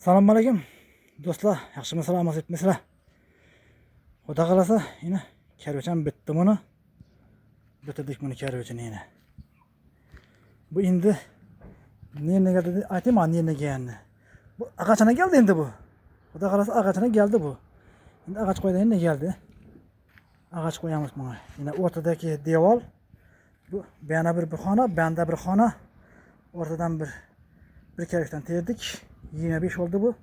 Assalomu alaykum do'stlar, yaxshimisizlar, omonat etmisizlar? Xudo qalasa, yine karvacham bitdi buni. Bitirdik buni karvachani yine. Bu endi nereye geldi aytayım mı nereye geldi? Bu ağaçına geldi endi bu. Xudo qalasa ağaçına geldi bu. Endi ağaç koydan yine geldi. Ağaç koyamiz buna. Yine ortadaki deval. Bu bana bir xona, banda bir xona. Ortadan bir karvachdan terdik. 25 oldu bu.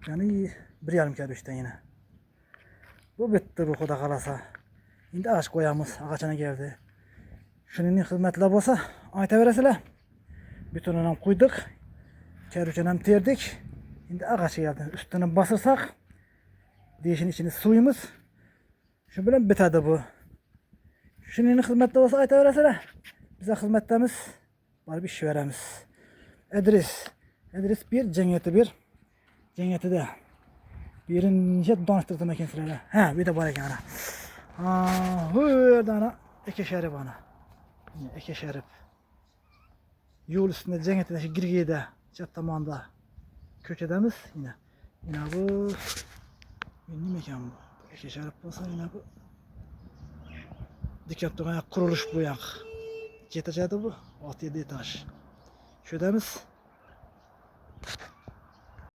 Yani 1,5 karvachdan yine. Bu bitti bu Xudo qalasa. Endi ağaç koyamiz, ağaçına geldi. Şunun hizmetler olsa aytaverasizlar. Bütününü koyduk. Karvachani ham terdik. Endi ağaç geldi. Üstüne basırsak deyişin içini suyumuz. Şu bilan bitadi bu. Şunun hizmetler olsa aytaverasizlar. Bize hizmetlerimiz var, bir iş veremiz. Edris bir, cemiyeti bir. Cemiyeti de birinci danıştırdım ekin sizlere. Ha, bir de var ekan ana. Hırda ana eke şerif ana. Eke şerif. Yol üstünde cemiyeti de şu girgide çattamanda köşedemiz yine. Yine bu benim mekan bu. Eke şerif olsa yine bu. Dikkatli kuruluş bu yak. 2 etaç bu. 6-7 etaç. Şöydemiz.